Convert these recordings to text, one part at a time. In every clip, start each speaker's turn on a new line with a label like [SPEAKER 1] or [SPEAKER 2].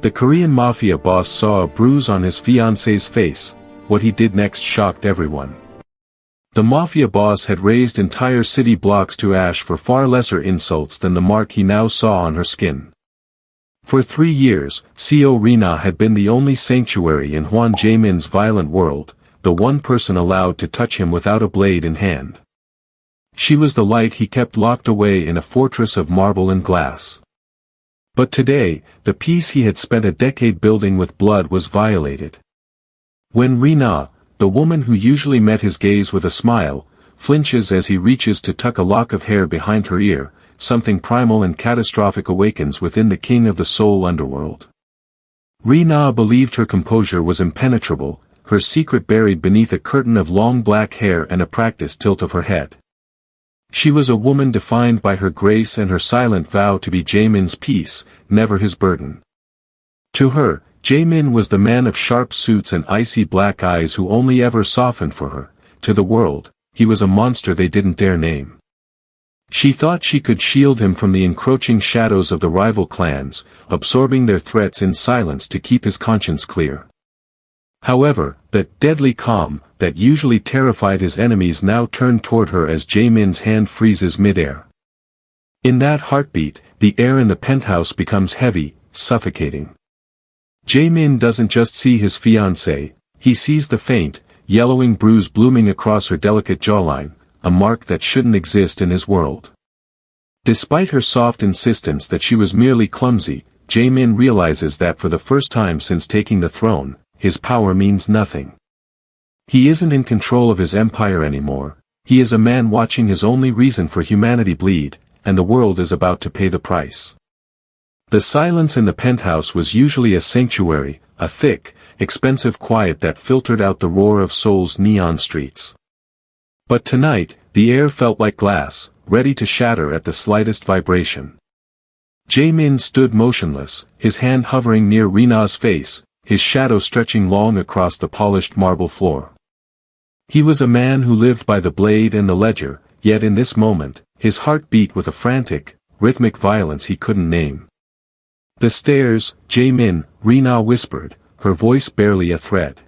[SPEAKER 1] The Korean Mafia boss saw a bruise on his fiancée's face. What he did next shocked everyone. The Mafia boss had razed entire city blocks to ash for far lesser insults than the mark he now saw on her skin. For 3 years, Seo Rina had been the only sanctuary in Hwan Jae-min's violent world, the one person allowed to touch him without a blade in hand. She was the light he kept locked away in a fortress of marble and glass. But today, the peace he had spent a decade building with blood was violated. When Rina, the woman who usually met his gaze with a smile, flinches as he reaches to tuck a lock of hair behind her ear, something primal and catastrophic awakens within the king of the Seoul underworld. Rina believed her composure was impenetrable, her secret buried beneath a curtain of long black hair and a practiced tilt of her head. She was a woman defined by her grace and her silent vow to be Jae-min's peace, never his burden. To her, Jae-min was the man of sharp suits and icy black eyes who only ever softened for her. To the world, he was a monster they didn't dare name. She thought she could shield him from the encroaching shadows of the rival clans, absorbing their threats in silence to keep his conscience clear. However, that deadly calm, that usually terrified his enemies now turned toward her as Jae-min's hand freezes mid-air. In that heartbeat, the air in the penthouse becomes heavy, suffocating. Jae-min doesn't just see his fiancée, he sees the faint, yellowing bruise blooming across her delicate jawline, a mark that shouldn't exist in his world. Despite her soft insistence that she was merely clumsy, Jae-min realizes that for the first time since taking the throne, his power means nothing. He isn't in control of his empire anymore, he is a man watching his only reason for humanity bleed, and the world is about to pay the price. The silence in the penthouse was usually a sanctuary, a thick, expensive quiet that filtered out the roar of Seoul's neon streets. But tonight, the air felt like glass, ready to shatter at the slightest vibration. Jae-min stood motionless, his hand hovering near Rina's face, his shadow stretching long across the polished marble floor. He was a man who lived by the blade and the ledger, yet in this moment, his heart beat with a frantic, rhythmic violence he couldn't name. "The stairs, Jae-min," Rina whispered, her voice barely a thread.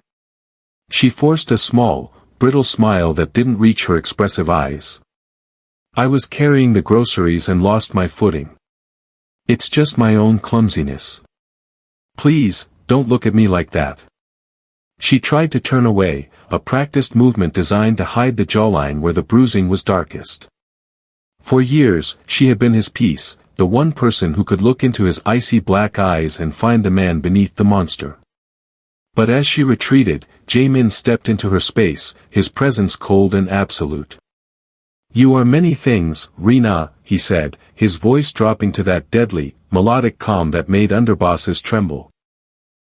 [SPEAKER 1] She forced a small, brittle smile that didn't reach her expressive eyes. "I was carrying the groceries and lost my footing. It's just my own clumsiness. Please, don't look at me like that." She tried to turn away, a practiced movement designed to hide the jawline where the bruising was darkest. For years, she had been his peace, the one person who could look into his icy black eyes and find the man beneath the monster. But as she retreated, Jae-min stepped into her space, his presence cold and absolute. "You are many things, Rina," he said, his voice dropping to that deadly, melodic calm that made underbosses tremble.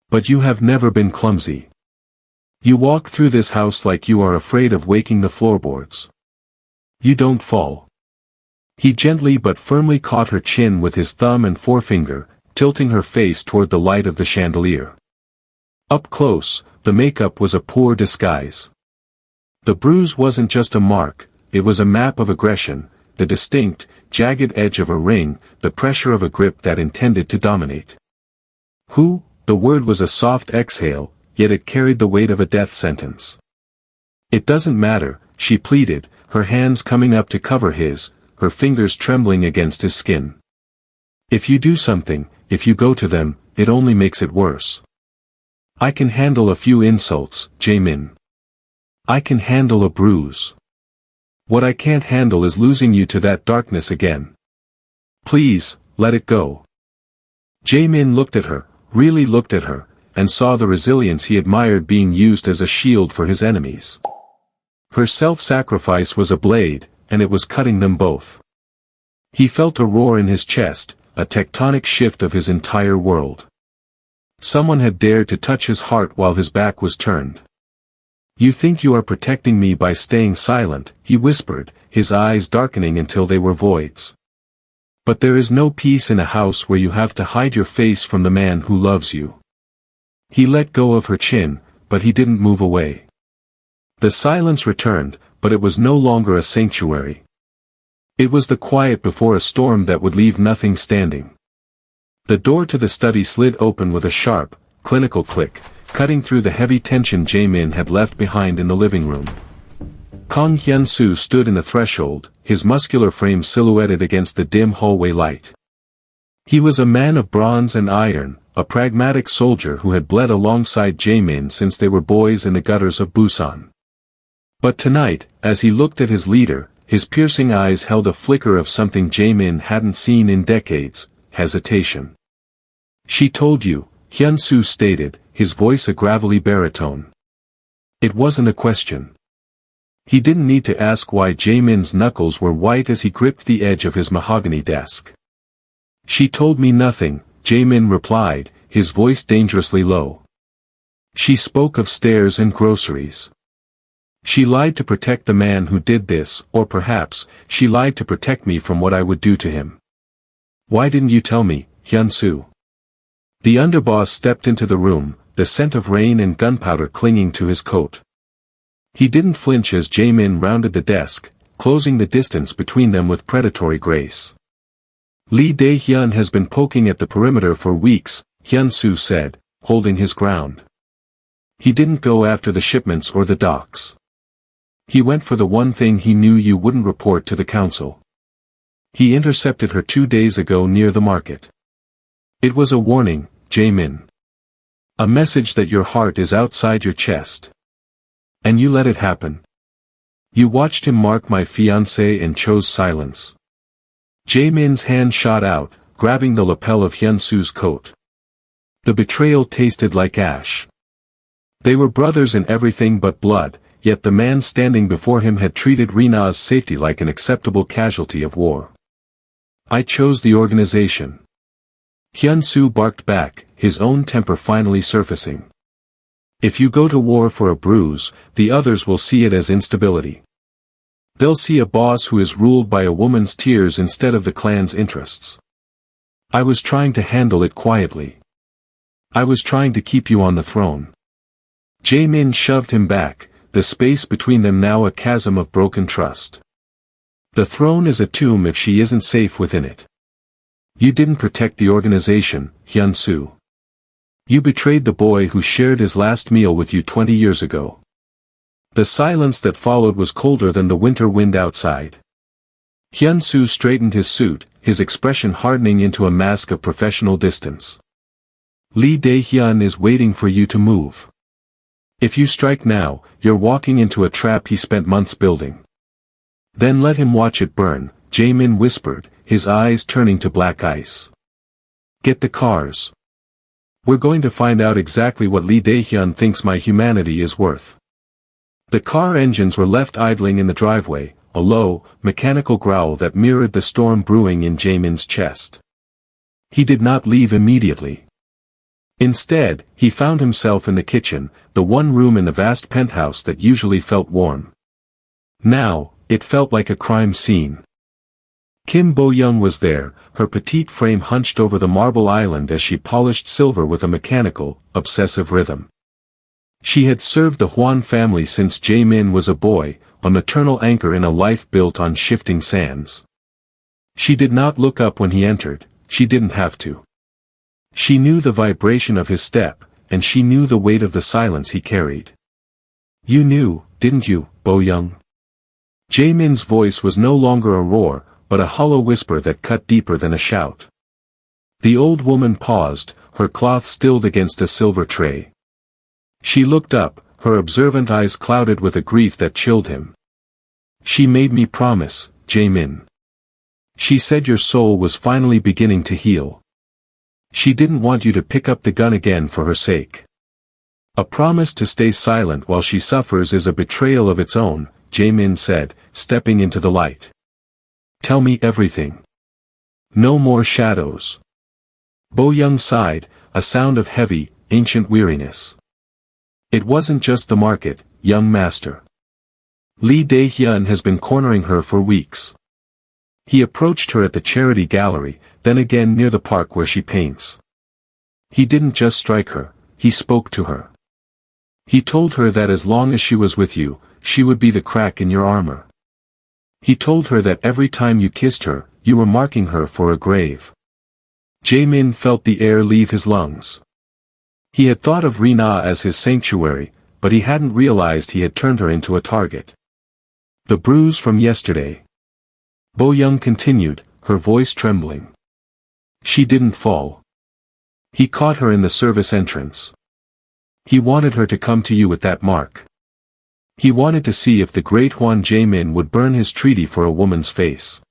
[SPEAKER 1] "But you have never been clumsy. You walk through this house like you are afraid of waking the floorboards. You don't fall." He gently but firmly caught her chin with his thumb and forefinger, tilting her face toward the light of the chandelier. Up close, the makeup was a poor disguise. The bruise wasn't just a mark, it was a map of aggression, the distinct, jagged edge of a ring, the pressure of a grip that intended to dominate. "Who?" The word was a soft exhale, yet it carried the weight of a death sentence. "It doesn't matter," she pleaded, her hands coming up to cover his, her fingers trembling against his skin. "If you do something, if you go to them, it only makes it worse. I can handle a few insults, Jae-min. I can handle a bruise. What I can't handle is losing you to that darkness again. Please, let it go." Jae-min looked at her, really looked at her, and saw the resilience he admired being used as a shield for his enemies. Her self-sacrifice was a blade, and it was cutting them both. He felt a roar in his chest, a tectonic shift of his entire world. Someone had dared to touch his heart while his back was turned. "You think you are protecting me by staying silent," he whispered, his eyes darkening until they were voids. "But there is no peace in a house where you have to hide your face from the man who loves you." He let go of her chin, but he didn't move away. The silence returned, but it was no longer a sanctuary. It was the quiet before a storm that would leave nothing standing. The door to the study slid open with a sharp, clinical click, cutting through the heavy tension Jae-min had left behind in the living room. Kang Hyun-soo stood in the threshold, his muscular frame silhouetted against the dim hallway light. He was a man of bronze and iron, a pragmatic soldier who had bled alongside Jae-min since they were boys in the gutters of Busan. But tonight, as he looked at his leader, his piercing eyes held a flicker of something Jae-min hadn't seen in decades: hesitation. "She told you," Hyun-soo stated, his voice a gravelly baritone. It wasn't a question. He didn't need to ask why Jae-min's knuckles were white as he gripped the edge of his mahogany desk. "She told me nothing," Jae-min replied, his voice dangerously low. "She spoke of stairs and groceries. She lied to protect the man who did this, or perhaps, she lied to protect me from what I would do to him. Why didn't you tell me, Hyun-soo?" The underboss stepped into the room, the scent of rain and gunpowder clinging to his coat. He didn't flinch as Jae-min rounded the desk, closing the distance between them with predatory grace. "Lee Dae-hyun has been poking at the perimeter for weeks," Hyun-soo said, holding his ground. "He didn't go after the shipments or the docks. He went for the one thing he knew you wouldn't report to the council. He intercepted her 2 days ago near the market. It was a warning, Jae-min. A message that your heart is outside your chest. And you let it happen. You watched him mark my fiancée and chose silence." Jae-min's hand shot out, grabbing the lapel of Hyun-soo's coat. The betrayal tasted like ash. They were brothers in everything but blood, yet the man standing before him had treated Rina's safety like an acceptable casualty of war. "I chose the organization." Hyun-soo barked back, his own temper finally surfacing. "If you go to war for a Bruise, the others will see it as instability. They'll see a boss who is ruled by a woman's tears instead of the clan's interests. I was trying to handle it quietly. I was trying to keep you on the throne." Jae-min shoved him back, the space between them now a chasm of broken trust. "The throne is a tomb if she isn't safe within it. You didn't protect the organization, Hyun-soo. You betrayed the boy who shared his last meal with you 20 years ago." The silence that followed was colder than the winter wind outside. Hyun-soo straightened his suit, his expression hardening into a mask of professional distance. "Lee Dae-hyun is waiting for you to move. If you strike now, you're walking into a trap he spent months building. Then let him watch it burn," Jae-min whispered, his eyes turning to black ice. "Get the cars. We're going to find out exactly what Lee Dae-hyun thinks my humanity is worth." The car engines were left idling in the driveway, a low, mechanical growl that mirrored the storm brewing in Jae-min's chest. He did not leave immediately. Instead, he found himself in the kitchen, the one room in the vast penthouse that usually felt warm. Now, it felt like a crime scene. Kim Bo-young was there, her petite frame hunched over the marble island as she polished silver with a mechanical, obsessive rhythm. She had served the Hwan family since Jae-min was a boy, a maternal anchor in a life built on shifting sands. She did not look up when he entered, she didn't have to. She knew the vibration of his step, and she knew the weight of the silence he carried. "You knew, didn't you, Bo-young?" Jae-min's voice was no longer a roar, but a hollow whisper that cut deeper than a shout. The old woman paused, her cloth stilled against a silver tray. She looked up, her observant eyes clouded with a grief that chilled him. "She made me promise, Jae-min. She said your soul was finally beginning to heal. She didn't want you to pick up the gun again for her sake. A promise to stay silent while she suffers is a betrayal of its own," Jae-min said, stepping into the light. "Tell me everything. No more shadows." Bo-young sighed, a sound of heavy, ancient weariness. "It wasn't just the market, young master. Lee Dae-hyun has been cornering her for weeks. He approached her at the charity gallery, then again near the park where she paints. He didn't just strike her, he spoke to her. He told her that as long as she was with you, she would be the crack in your armor. He told her that every time you kissed her, you were marking her for a grave. Jae-min felt the air leave his lungs. He had thought of Rina as his sanctuary, but he hadn't realized he had turned her into a target. The bruise from yesterday. Bo-young continued, her voice trembling. She didn't fall. He caught her in the service entrance. He wanted her to come to you with that mark. He wanted to see if the great Hwan Jae-min would burn his treaty for a woman's face.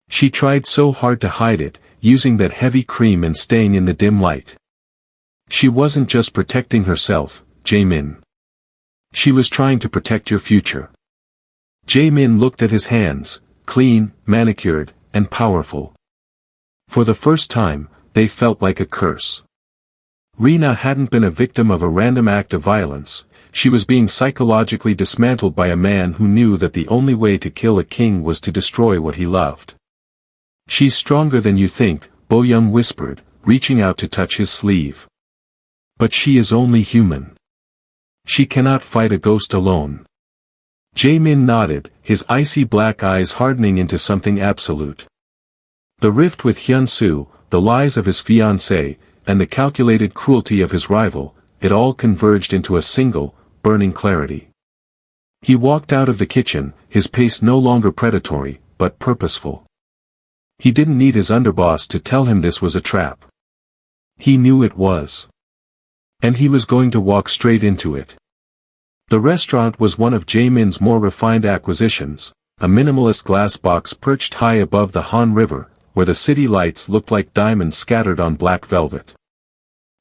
[SPEAKER 1] She tried so hard to hide it, using that heavy cream and staying in the dim light. She wasn't just protecting herself, Jae-min. She was trying to protect your future. Jae-min looked at his hands, clean, manicured, and powerful. For the first time, they felt like a curse. Rina hadn't been a victim of a random act of violence, she was being psychologically dismantled by a man who knew that the only way to kill a king was to destroy what he loved. She's stronger than you think, Bo-young whispered, reaching out to touch his sleeve. But she is only human. She cannot fight a ghost alone. Jae-min nodded, his icy black eyes hardening into something absolute. The rift with Hyun-soo, the lies of his fiancée, and the calculated cruelty of his rival, it all converged into a single, burning clarity. He walked out of the kitchen, his pace no longer predatory, but purposeful. He didn't need his underboss to tell him this was a trap. He knew it was. And he was going to walk straight into it. The restaurant was one of Jae-min's more refined acquisitions, a minimalist glass box perched high above the Han River, where the city lights looked like diamonds scattered on black velvet.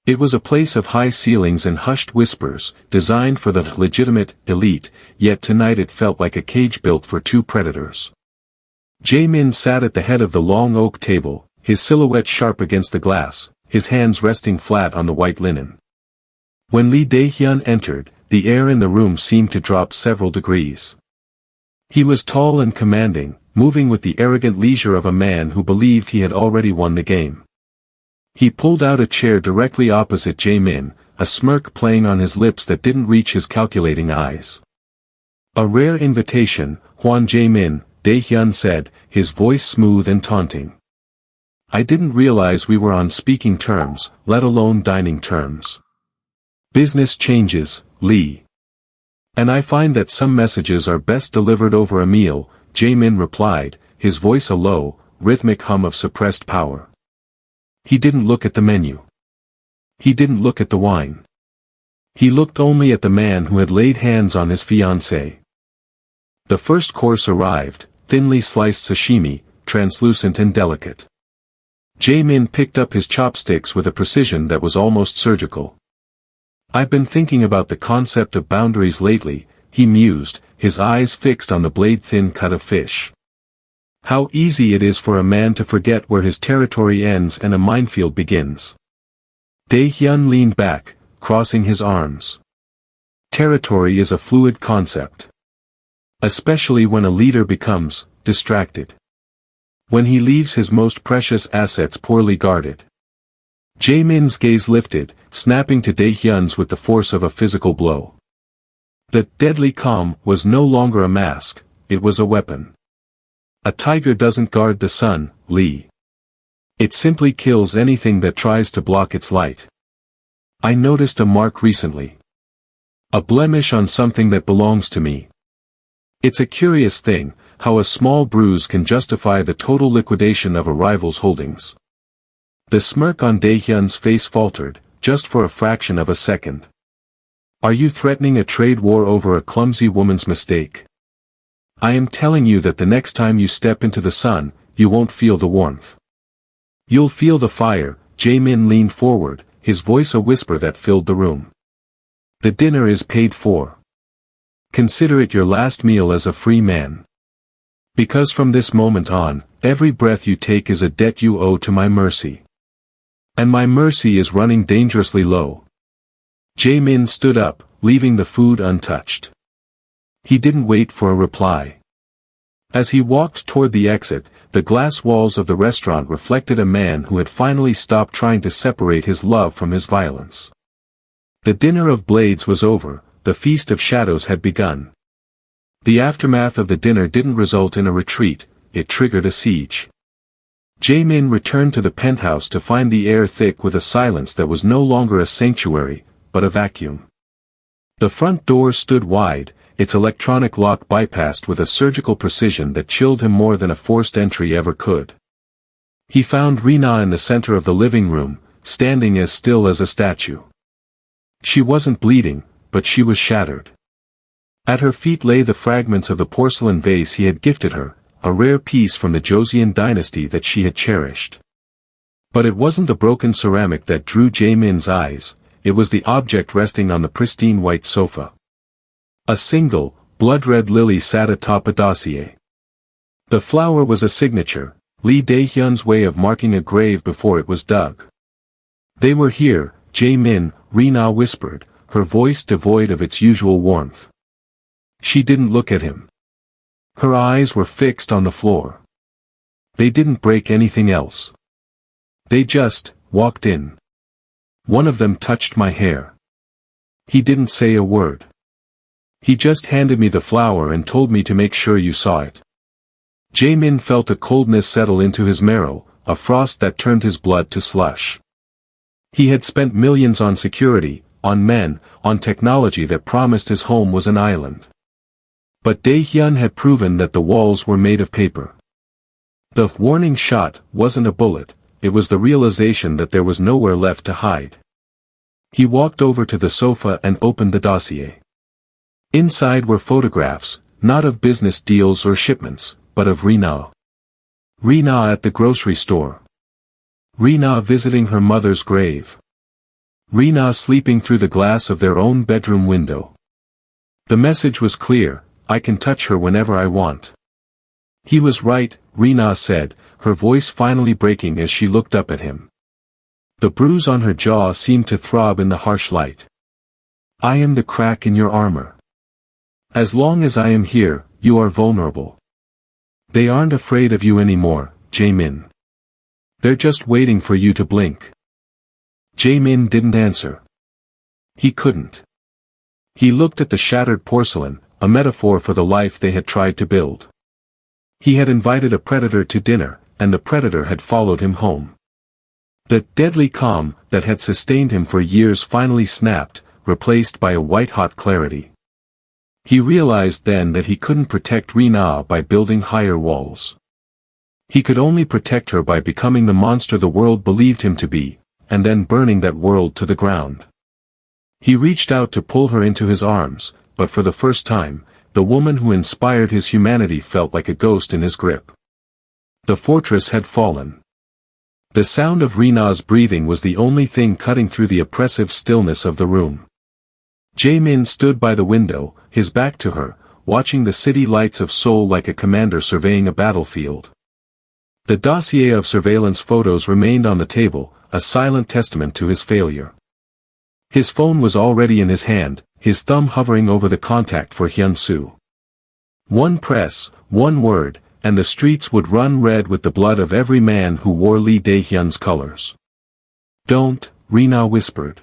[SPEAKER 1] It was a place of high ceilings and hushed whispers, designed for the legitimate elite, yet tonight it felt like a cage built for two predators. Jae-min sat at the head of the long oak table, his silhouette sharp against the glass, his hands resting flat on the white linen. When Lee Dae-hyun entered, the air in the room seemed to drop several degrees. He was tall and commanding, moving with the arrogant leisure of a man who believed he had already won the game. He pulled out a chair directly opposite Jae-min, a smirk playing on his lips that didn't reach his calculating eyes. A rare invitation, Hwan Jae-min, Dae-hyun said, his voice smooth and taunting. I didn't realize we were on speaking terms, let alone dining terms. Business changes, Lee. And I find that some messages are best delivered over a meal, Jae-min replied, his voice a low, rhythmic hum of suppressed power. He didn't look at the menu. He didn't look at the wine. He looked only at the man who had laid hands on his fiancée. The first course arrived, thinly sliced sashimi, translucent and delicate. Jae-min picked up his chopsticks with a precision that was almost surgical. I've been thinking about the concept of boundaries lately, he mused, his eyes fixed on the blade-thin cut of fish. How easy it is for a man to forget where his territory ends and a minefield begins. Dae-hyun leaned back, crossing his arms. Territory is a fluid concept. Especially when a leader becomes distracted. When he leaves his most precious assets poorly guarded. Jae-min's gaze lifted, snapping to Dae-hyun's with the force of a physical blow. The deadly calm was no longer a mask, it was a weapon. A tiger doesn't guard the sun, Lee. It simply kills anything that tries to block its light. I noticed a mark recently. A blemish on something that belongs to me. It's a curious thing, how a small bruise can justify the total liquidation of a rival's holdings. The smirk on Dae-hyun's face faltered, just for a fraction of a second. Are you threatening a trade war over a clumsy woman's mistake? I am telling you that the next time you step into the sun, you won't feel the warmth. You'll feel the fire. Jae-min leaned forward, his voice a whisper that filled the room. The dinner is paid for. Consider it your last meal as a free man. Because from this moment on, every breath you take is a debt you owe to my mercy. And my mercy is running dangerously low. Jae-min stood up, leaving the food untouched. He didn't wait for a reply. As he walked toward the exit, the glass walls of the restaurant reflected a man who had finally stopped trying to separate his love from his violence. The dinner of blades was over, the feast of shadows had begun. The aftermath of the dinner didn't result in a retreat, it triggered a siege. Jae-min returned to the penthouse to find the air thick with a silence that was no longer a sanctuary, but a vacuum. The front door stood wide, its electronic lock bypassed with a surgical precision that chilled him more than a forced entry ever could. He found Rina in the center of the living room, standing as still as a statue. She wasn't bleeding, but she was shattered. At her feet lay the fragments of the porcelain vase he had gifted her, a rare piece from the Joseon dynasty that she had cherished. But it wasn't the broken ceramic that drew Jae-min's eyes, it was the object resting on the pristine white sofa. A single, blood-red lily sat atop a dossier. The flower was a signature, Lee Dae-hyun's way of marking a grave before it was dug. They were here, Jae-min, Rina whispered, her voice devoid of its usual warmth. She didn't look at him. Her eyes were fixed on the floor. They didn't break anything else. They just walked in. One of them touched my hair. He didn't say a word. He just handed me the flower and told me to make sure you saw it. Jae-min felt a coldness settle into his marrow, a frost that turned his blood to slush. He had spent millions on security, on men, on technology that promised his home was an island. But Dae-hyun had proven that the walls were made of paper. The warning shot wasn't a bullet, it was the realization that there was nowhere left to hide. He walked over to the sofa and opened the dossier. Inside were photographs, not of business deals or shipments, but of Rina. Rina at the grocery store. Rina visiting her mother's grave. Rina sleeping through the glass of their own bedroom window. The message was clear, I can touch her whenever I want. He was right, Rina said, her voice finally breaking as she looked up at him. The bruise on her jaw seemed to throb in the harsh light. I am the crack in your armor. As long as I am here, you are vulnerable. They aren't afraid of you anymore, Jae-min. They're just waiting for you to blink. Jae-min didn't answer. He couldn't. He looked at the shattered porcelain, a metaphor for the life they had tried to build. He had invited a predator to dinner, and the predator had followed him home. The deadly calm that had sustained him for years finally snapped, replaced by a white-hot clarity. He realized then that he couldn't protect Rina by building higher walls. He could only protect her by becoming the monster the world believed him to be, and then burning that world to the ground. He reached out to pull her into his arms, but for the first time, the woman who inspired his humanity felt like a ghost in his grip. The fortress had fallen. The sound of Rina's breathing was the only thing cutting through the oppressive stillness of the room. Jae-min stood by the window, his back to her, watching the city lights of Seoul like a commander surveying a battlefield. The dossier of surveillance photos remained on the table, a silent testament to his failure. His phone was already in his hand, his thumb hovering over the contact for Hyun-soo. One press, one word, and the streets would run red with the blood of every man who wore Lee Dae-hyun's colors. Don't, Rina whispered.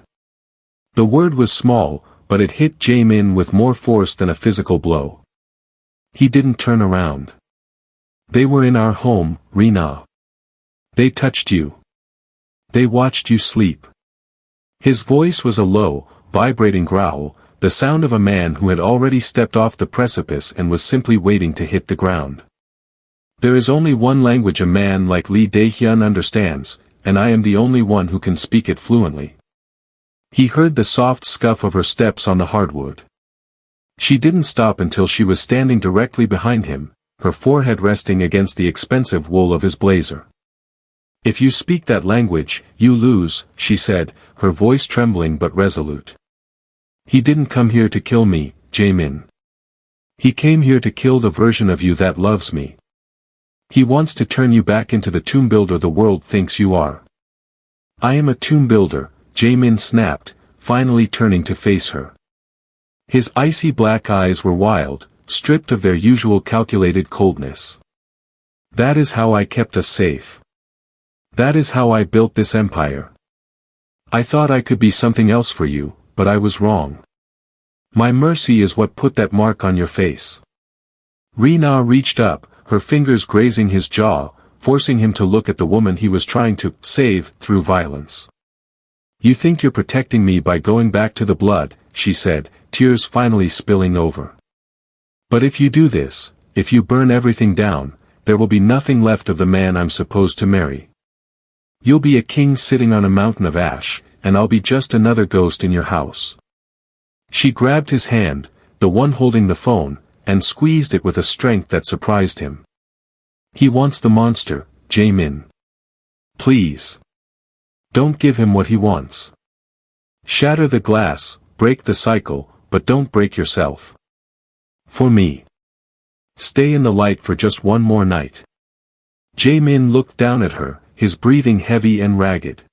[SPEAKER 1] The word was small, but it hit Jae-min with more force than a physical blow. He didn't turn around. They were in our home, Rina. They touched you. They watched you sleep. His voice was a low, vibrating growl, the sound of a man who had already stepped off the precipice and was simply waiting to hit the ground. There is only one language a man like Lee Dae-hyun understands, and I am the only one who can speak it fluently. He heard the soft scuff of her steps on the hardwood. She didn't stop until she was standing directly behind him, her forehead resting against the expensive wool of his blazer. If you speak that language, you lose, she said, her voice trembling but resolute. He didn't come here to kill me, Jae-min. He came here to kill the version of you that loves me. He wants to turn you back into the tomb builder the world thinks you are. I am a tomb builder, Jae-min snapped, finally turning to face her. His icy black eyes were wild, stripped of their usual calculated coldness. That is how I kept us safe. That is how I built this empire. I thought I could be something else for you, but I was wrong. My mercy is what put that mark on your face. Rina reached up, her fingers grazing his jaw, forcing him to look at the woman he was trying to save through violence. "You think you're protecting me by going back to the blood," she said, tears finally spilling over. "But if you do this, if you burn everything down, there will be nothing left of the man I'm supposed to marry. You'll be a king sitting on a mountain of ash, and I'll be just another ghost in your house." She grabbed his hand, the one holding the phone, and squeezed it with a strength that surprised him. "He wants the monster, Jae-min. Please. Don't give him what he wants. Shatter the glass, break the cycle, but don't break yourself. For me. Stay in the light for just one more night." Jae-min looked down at her, his breathing heavy and ragged.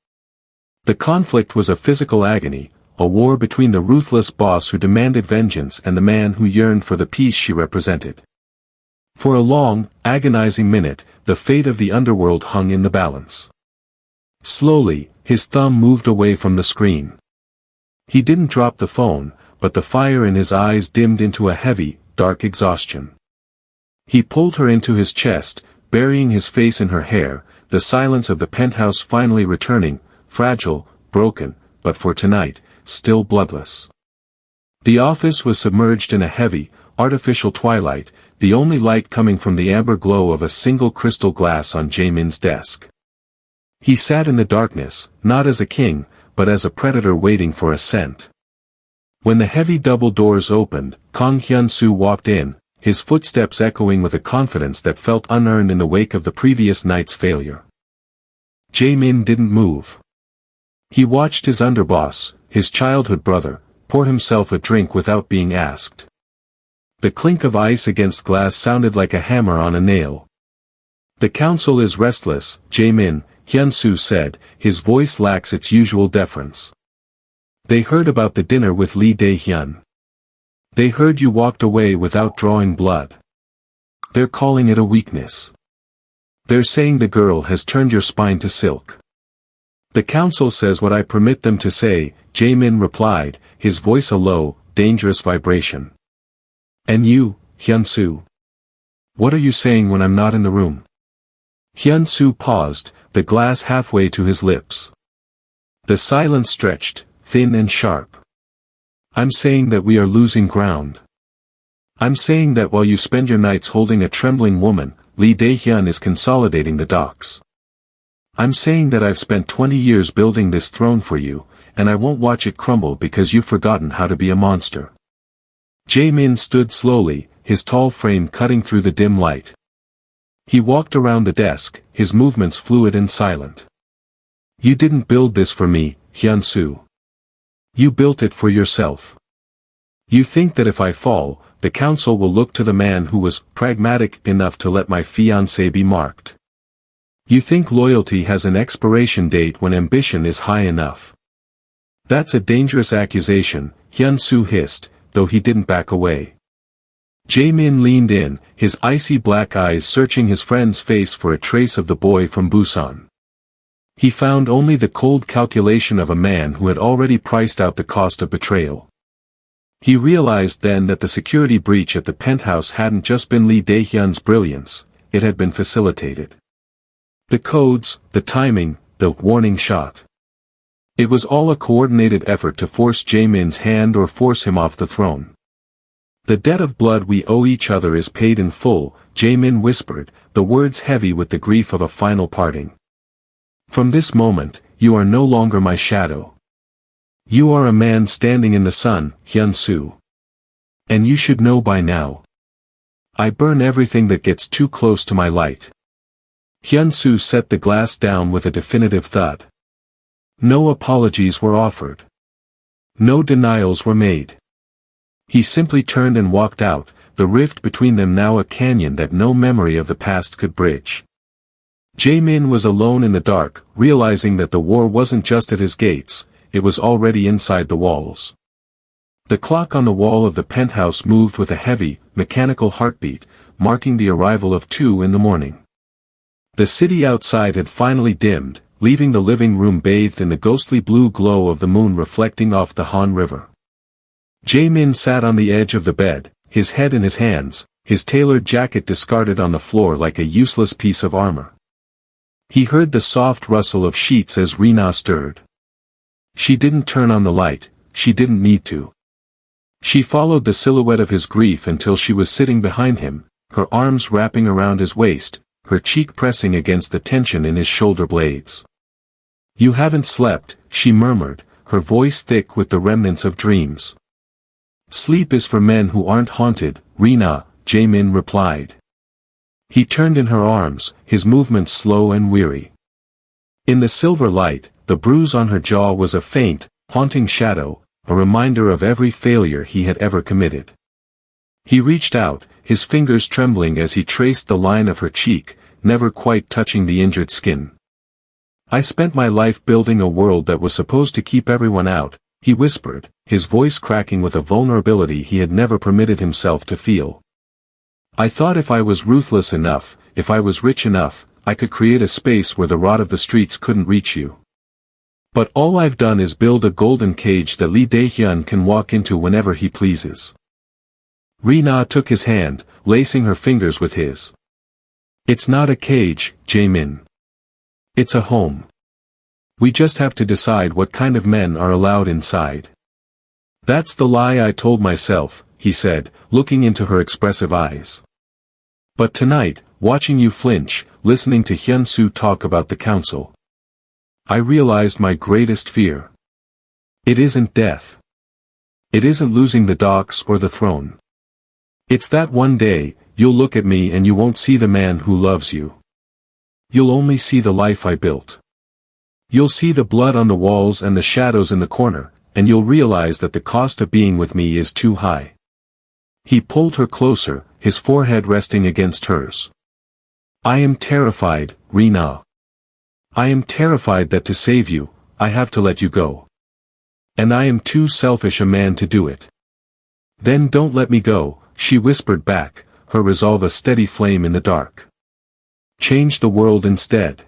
[SPEAKER 1] The conflict was a physical agony, a war between the ruthless boss who demanded vengeance and the man who yearned for the peace she represented. For a long, agonizing minute, the fate of the underworld hung in the balance. Slowly, his thumb moved away from the screen. He didn't drop the phone, but the fire in his eyes dimmed into a heavy, dark exhaustion. He pulled her into his chest, burying his face in her hair, the silence of the penthouse finally returning, fragile, broken, but for tonight, still bloodless. The office was submerged in a heavy, artificial twilight, the only light coming from the amber glow of a single crystal glass on Jae-min's desk. He sat in the darkness, not as a king, but as a predator waiting for a scent. When the heavy double doors opened, Kang Hyun-soo walked in, his footsteps echoing with a confidence that felt unearned in the wake of the previous night's failure. Jae-min didn't move. He watched his underboss, his childhood brother, pour himself a drink without being asked. The clink of ice against glass sounded like a hammer on a nail. "The council is restless, Jae-min," Hyun-soo said, his voice lacks its usual deference. "They heard about the dinner with Lee Dae-hyun. They heard you walked away without drawing blood. They're calling it a weakness. They're saying the girl has turned your spine to silk." "The council says what I permit them to say," Jae-min replied, his voice a low, dangerous vibration. "And you, Hyun-soo? What are you saying when I'm not in the room?" Hyun-soo paused, the glass halfway to his lips. The silence stretched, thin and sharp. "I'm saying that we are losing ground. I'm saying that while you spend your nights holding a trembling woman, Lee Dae-hyun is consolidating the docks. I'm saying that I've spent 20 years building this throne for you, and I won't watch it crumble because you've forgotten how to be a monster." Jae-min stood slowly, his tall frame cutting through the dim light. He walked around the desk, his movements fluid and silent. "You didn't build this for me, Hyun-soo. You built it for yourself. You think that if I fall, the council will look to the man who was pragmatic enough to let my fiancée be marked. You think loyalty has an expiration date when ambition is high enough. That's a dangerous accusation," Hyun-soo hissed, though he didn't back away. Jae-min leaned in, his icy black eyes searching his friend's face for a trace of the boy from Busan. He found only the cold calculation of a man who had already priced out the cost of betrayal. He realized then that the security breach at the penthouse hadn't just been Lee Dae-hyun's brilliance, it had been facilitated. The codes, the timing, the warning shot. It was all a coordinated effort to force Jae-min's hand or force him off the throne. "The debt of blood we owe each other is paid in full," Jae-min whispered, the words heavy with the grief of a final parting. "From this moment, you are no longer my shadow. You are a man standing in the sun, Hyun-soo. And you should know by now. I burn everything that gets too close to my light." Hyun-soo set the glass down with a definitive thud. No apologies were offered. No denials were made. He simply turned and walked out, the rift between them now a canyon that no memory of the past could bridge. Jae-min was alone in the dark, realizing that the war wasn't just at his gates, it was already inside the walls. The clock on the wall of the penthouse moved with a heavy, mechanical heartbeat, marking the arrival of 2 in the morning. The city outside had finally dimmed, leaving the living room bathed in the ghostly blue glow of the moon reflecting off the Han River. Jae-min sat on the edge of the bed, his head in his hands, his tailored jacket discarded on the floor like a useless piece of armor. He heard the soft rustle of sheets as Rina stirred. She didn't turn on the light, she didn't need to. She followed the silhouette of his grief until she was sitting behind him, her arms wrapping around his waist, her cheek pressing against the tension in his shoulder blades. "You haven't slept," she murmured, her voice thick with the remnants of dreams. "Sleep is for men who aren't haunted, Rina," Jae-min replied. He turned in her arms, his movements slow and weary. In the silver light, the bruise on her jaw was a faint, haunting shadow, a reminder of every failure he had ever committed. He reached out, his fingers trembling as he traced the line of her cheek, never quite touching the injured skin. "I spent my life building a world that was supposed to keep everyone out," he whispered, his voice cracking with a vulnerability he had never permitted himself to feel. "I thought if I was ruthless enough, if I was rich enough, I could create a space where the rot of the streets couldn't reach you. But all I've done is build a golden cage that Lee Dae-hyun can walk into whenever he pleases." Rina took his hand, lacing her fingers with his. "It's not a cage, Jae-min. It's a home. We just have to decide what kind of men are allowed inside." "That's the lie I told myself," he said, looking into her expressive eyes. "But tonight, watching you flinch, listening to Hyun-soo talk about the council, I realized my greatest fear. It isn't death. It isn't losing the docks or the throne. It's that one day, you'll look at me and you won't see the man who loves you. You'll only see the life I built. You'll see the blood on the walls and the shadows in the corner, and you'll realize that the cost of being with me is too high." He pulled her closer, his forehead resting against hers. "I am terrified, Rina. I am terrified that to save you, I have to let you go. And I am too selfish a man to do it." "Then don't let me go," she whispered back, her resolve a steady flame in the dark. "Change the world instead."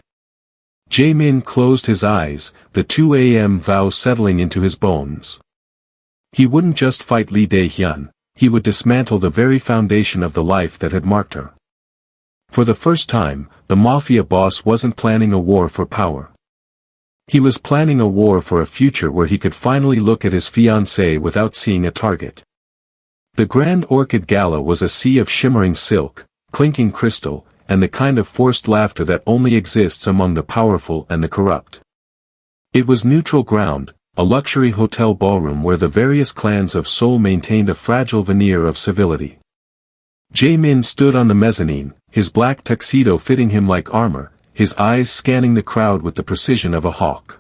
[SPEAKER 1] Jae-min closed his eyes, the 2 a.m. vow settling into his bones. He wouldn't just fight Lee Dae-hyun, he would dismantle the very foundation of the life that had marked her. For the first time, the Mafia boss wasn't planning a war for power. He was planning a war for a future where he could finally look at his fiancée without seeing a target. The Grand Orchid Gala was a sea of shimmering silk, clinking crystal, and the kind of forced laughter that only exists among the powerful and the corrupt. It was neutral ground, a luxury hotel ballroom where the various clans of Seoul maintained a fragile veneer of civility. Jae-min stood on the mezzanine, his black tuxedo fitting him like armor, his eyes scanning the crowd with the precision of a hawk.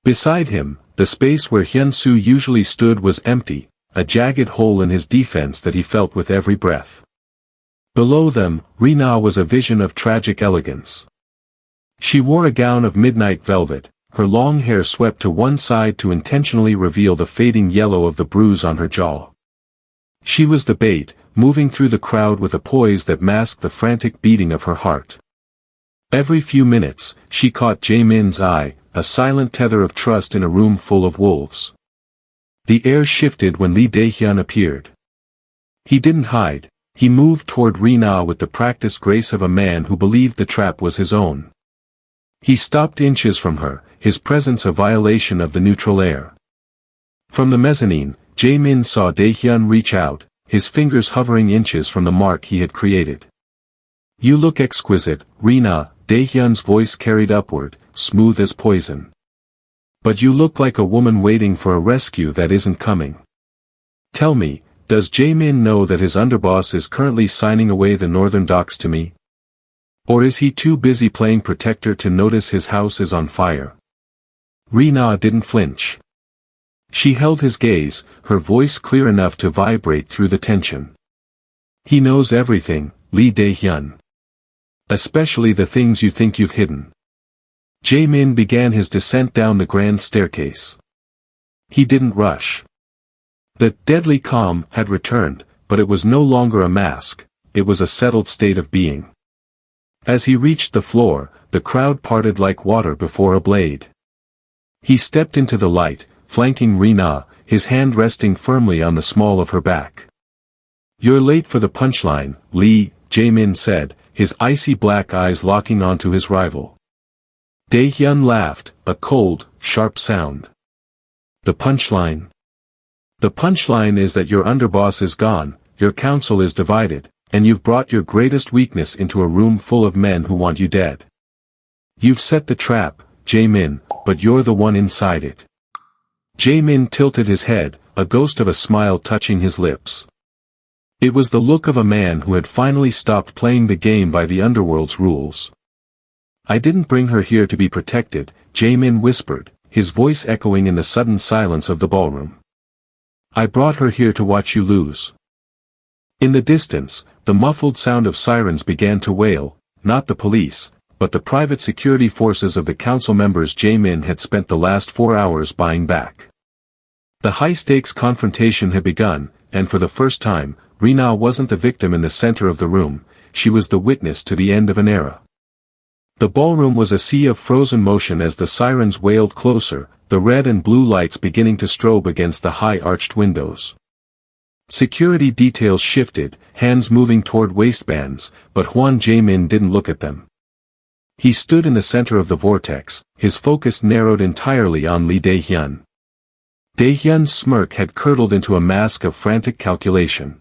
[SPEAKER 1] Beside him, the space where Hyun-soo usually stood was empty, a jagged hole in his defense that he felt with every breath. Below them, Rina was a vision of tragic elegance. She wore a gown of midnight velvet, her long hair swept to one side to intentionally reveal the fading yellow of the bruise on her jaw. She was the bait, moving through the crowd with a poise that masked the frantic beating of her heart. Every few minutes, she caught Jae-min's eye, a silent tether of trust in a room full of wolves. The air shifted when Lee Dae-hyun appeared. He didn't hide, he moved toward Rina with the practiced grace of a man who believed the trap was his own. He stopped inches from her, his presence a violation of the neutral air. From the mezzanine, Jae-min saw Dae-hyun reach out, his fingers hovering inches from the mark he had created. "You look exquisite, Rina," Dae-hyun's voice carried upward, smooth as poison. "But you look like a woman waiting for a rescue that isn't coming. Tell me, does Jae-min know that his underboss is currently signing away the northern docks to me? Or is he too busy playing protector to notice his house is on fire?" Rina didn't flinch. She held his gaze, her voice clear enough to vibrate through the tension. "He knows everything, Lee Dae-hyun. Especially the things you think you've hidden." Jae-min began his descent down the grand staircase. He didn't rush. The deadly calm had returned, but it was no longer a mask, it was a settled state of being. As he reached the floor, the crowd parted like water before a blade. He stepped into the light, flanking Rina, his hand resting firmly on the small of her back. "You're late for the punchline, Lee," Jae-min said, his icy black eyes locking onto his rival. Dae-hyun laughed, a cold, sharp sound. The punchline? The punchline is that your underboss is gone, your council is divided, and you've brought your greatest weakness into a room full of men who want you dead. You've set the trap, Jae-min, but you're the one inside it. Jae-min tilted his head, a ghost of a smile touching his lips. It was the look of a man who had finally stopped playing the game by the underworld's rules. I didn't bring her here to be protected, Jae-min whispered, his voice echoing in the sudden silence of the ballroom. I brought her here to watch you lose. In the distance, the muffled sound of sirens began to wail, not the police, but the private security forces of the council members Jae-min had spent the last 4 hours buying back. The high-stakes confrontation had begun, and for the first time, Rina wasn't the victim in the center of the room, she was the witness to the end of an era. The ballroom was a sea of frozen motion as the sirens wailed closer, the red and blue lights beginning to strobe against the high-arched windows. Security details shifted, hands moving toward waistbands, but Hwan Jae-min didn't look at them. He stood in the center of the vortex, his focus narrowed entirely on Lee Dae-hyun. Dae-hyun's smirk had curdled into a mask of frantic calculation.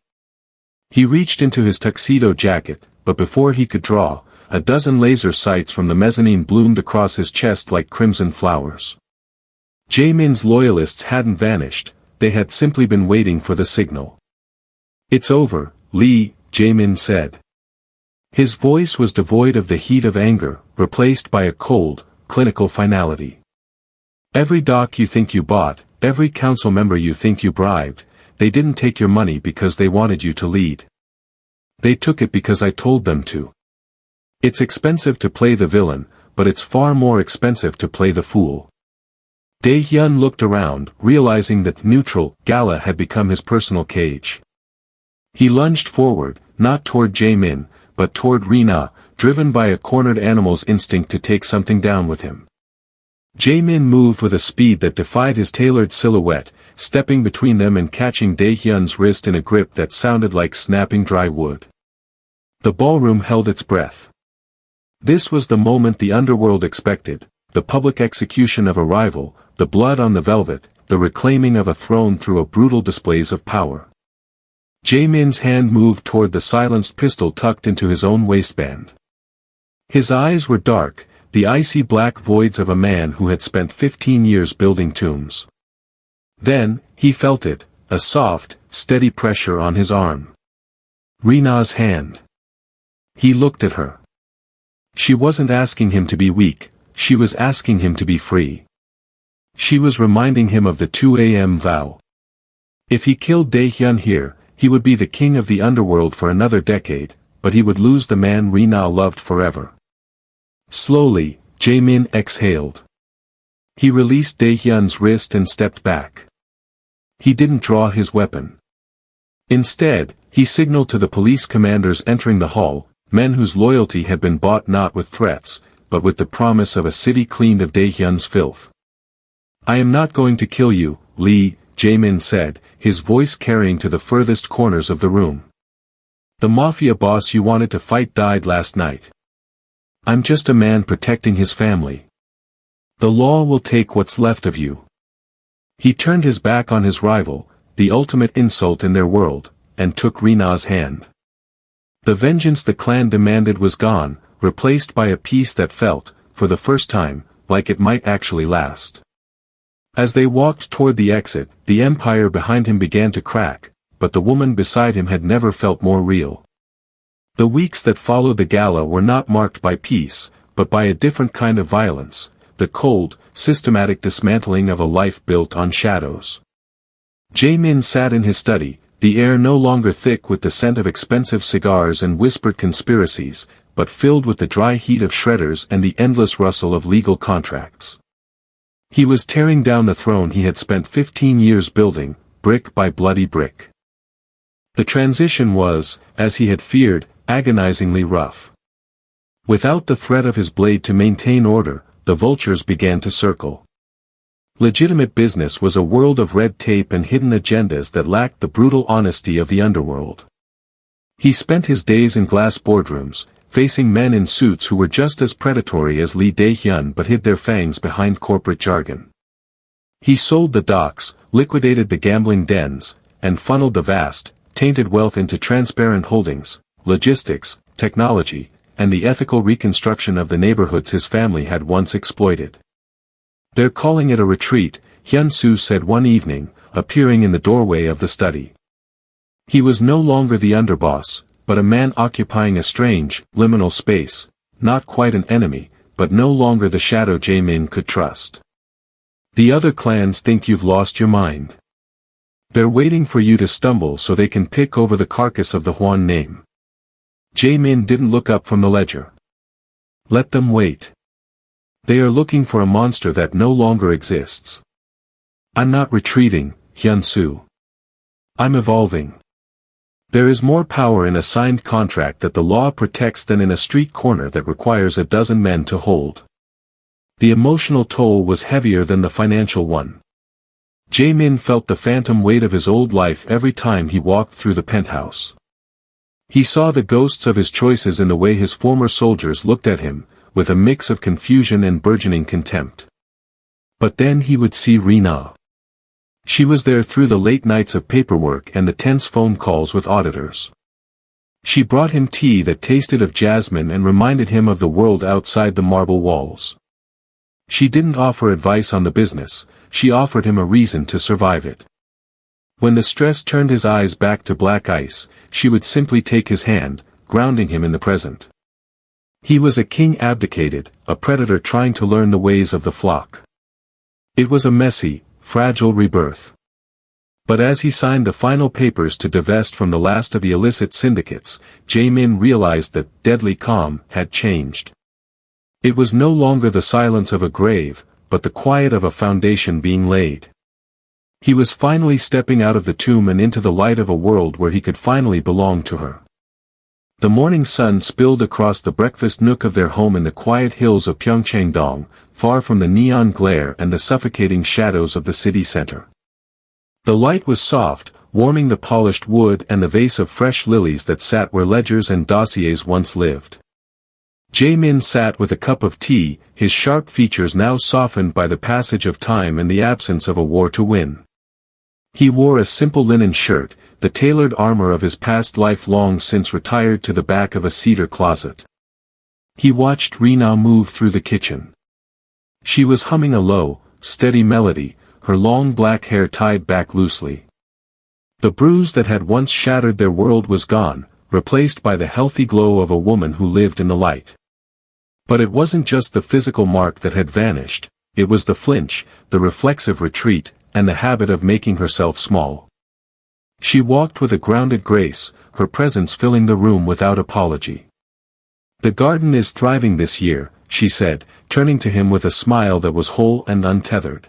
[SPEAKER 1] He reached into his tuxedo jacket, but before he could draw, a dozen laser sights from the mezzanine bloomed across his chest like crimson flowers. Jae-min's loyalists hadn't vanished, they had simply been waiting for the signal. It's over, Lee, Jae-min said. His voice was devoid of the heat of anger, replaced by a cold, clinical finality. Every doc you think you bought, every council member you think you bribed, they didn't take your money because they wanted you to lead. They took it because I told them to. It's expensive to play the villain, but it's far more expensive to play the fool. Dae-hyun looked around, realizing that neutral, Gala had become his personal cage. He lunged forward, not toward Jae-min, but toward Rina, driven by a cornered animal's instinct to take something down with him. Jae-min moved with a speed that defied his tailored silhouette, stepping between them and catching Dae-hyun's wrist in a grip that sounded like snapping dry wood. The ballroom held its breath. This was the moment the underworld expected, the public execution of a rival, the blood on the velvet, the reclaiming of a throne through a brutal displays of power. Jae-min's hand moved toward the silenced pistol tucked into his own waistband. His eyes were dark, the icy black voids of a man who had spent 15 years building tombs. Then, he felt it, a soft, steady pressure on his arm. Rina's hand. He looked at her. She wasn't asking him to be weak, she was asking him to be free. She was reminding him of the 2 a.m. vow. If he killed Dae-hyun here, he would be the king of the underworld for another decade, but he would lose the man Rina loved forever. Slowly, Jae-min exhaled. He released Dae-hyun's wrist and stepped back. He didn't draw his weapon. Instead, he signaled to the police commanders entering the hall, men whose loyalty had been bought not with threats, but with the promise of a city cleaned of Dae-hyun's filth. I am not going to kill you, Lee, Jae-min said, his voice carrying to the furthest corners of the room. The Mafia boss you wanted to fight died last night. I'm just a man protecting his family. The law will take what's left of you. He turned his back on his rival, the ultimate insult in their world, and took Rina's hand. The vengeance the clan demanded was gone, replaced by a peace that felt, for the first time, like it might actually last. As they walked toward the exit, the empire behind him began to crack, but the woman beside him had never felt more real. The weeks that followed the gala were not marked by peace, but by a different kind of violence, the cold, systematic dismantling of a life built on shadows. Jae-min sat in his study, the air no longer thick with the scent of expensive cigars and whispered conspiracies, but filled with the dry heat of shredders and the endless rustle of legal contracts. He was tearing down the throne he had spent 15 years building, brick by bloody brick. The transition was, as he had feared, agonizingly rough. Without the threat of his blade to maintain order, the vultures began to circle. Legitimate business was a world of red tape and hidden agendas that lacked the brutal honesty of the underworld. He spent his days in glass boardrooms, facing men in suits who were just as predatory as Lee Dae-hyun but hid their fangs behind corporate jargon. He sold the docks, liquidated the gambling dens, and funneled the vast, tainted wealth into transparent holdings, logistics, technology, and the ethical reconstruction of the neighborhoods his family had once exploited. "They're calling it a retreat," Hyun-soo said one evening, appearing in the doorway of the study. He was no longer the underboss, but a man occupying a strange, liminal space, not quite an enemy, but no longer the shadow Jae-min could trust. "The other clans think you've lost your mind. They're waiting for you to stumble so they can pick over the carcass of the Hwan name." Jae-min didn't look up from the ledger. "Let them wait. They are looking for a monster that no longer exists. I'm not retreating, Hyun-soo. I'm evolving. There is more power in a signed contract that the law protects than in a street corner that requires a dozen men to hold." The emotional toll was heavier than the financial one. Jae-min felt the phantom weight of his old life every time he walked through the penthouse. He saw the ghosts of his choices in the way his former soldiers looked at him, with a mix of confusion and burgeoning contempt. But then he would see Rina. She was there through the late nights of paperwork and the tense phone calls with auditors. She brought him tea that tasted of jasmine and reminded him of the world outside the marble walls. She didn't offer advice on the business, she offered him a reason to survive it. When the stress turned his eyes back to black ice, she would simply take his hand, grounding him in the present. He was a king abdicated, a predator trying to learn the ways of the flock. It was a messy, fragile rebirth. But as he signed the final papers to divest from the last of the illicit syndicates, Jae-min realized that deadly calm had changed. It was no longer the silence of a grave, but the quiet of a foundation being laid. He was finally stepping out of the tomb and into the light of a world where he could finally belong to her. The morning sun spilled across the breakfast nook of their home in the quiet hills of Pyeongchang-dong, far from the neon glare and the suffocating shadows of the city center. The light was soft, warming the polished wood and the vase of fresh lilies that sat where ledgers and dossiers once lived. Jae-min sat with a cup of tea, his sharp features now softened by the passage of time and the absence of a war to win. He wore a simple linen shirt, the tailored armor of his past life long since retired to the back of a cedar closet. He watched Rina move through the kitchen. She was humming a low, steady melody, her long black hair tied back loosely. The bruise that had once shattered their world was gone, replaced by the healthy glow of a woman who lived in the light. But it wasn't just the physical mark that had vanished, it was the flinch, the reflexive retreat, and the habit of making herself small. She walked with a grounded grace, her presence filling the room without apology. "The garden is thriving this year," she said, turning to him with a smile that was whole and untethered.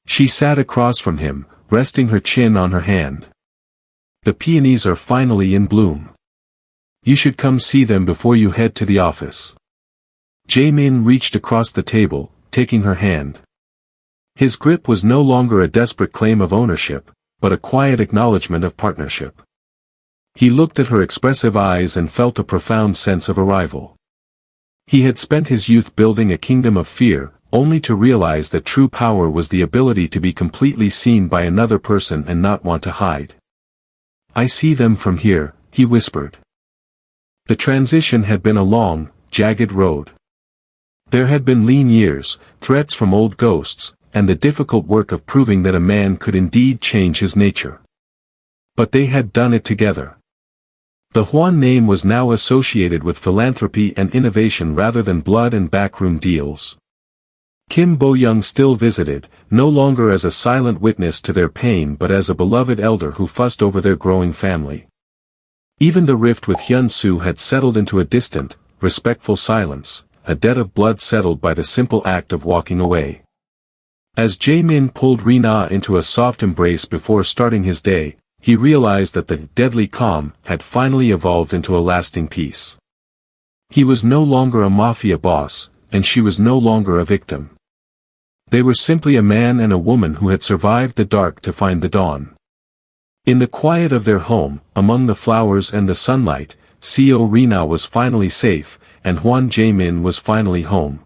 [SPEAKER 1] She sat across from him, resting her chin on her hand. "The peonies are finally in bloom. You should come see them before you head to the office." Jae-min reached across the table, taking her hand. His grip was no longer a desperate claim of ownership, but a quiet acknowledgement of partnership. He looked at her expressive eyes and felt a profound sense of arrival. He had spent his youth building a kingdom of fear, only to realize that true power was the ability to be completely seen by another person and not want to hide. "I see them from here," he whispered. The transition had been a long, jagged road. There had been lean years, threats from old ghosts, and the difficult work of proving that a man could indeed change his nature. But they had done it together. The Hwan name was now associated with philanthropy and innovation rather than blood and backroom deals. Kim Bo-young still visited, no longer as a silent witness to their pain but as a beloved elder who fussed over their growing family. Even the rift with Hyun-soo had settled into a distant, respectful silence, a debt of blood settled by the simple act of walking away. As Jae-min pulled Rina into a soft embrace before starting his day, he realized that the deadly calm had finally evolved into a lasting peace. He was no longer a mafia boss, and she was no longer a victim. They were simply a man and a woman who had survived the dark to find the dawn. In the quiet of their home, among the flowers and the sunlight, Co Rina was finally safe, and Juan Jae-min was finally home.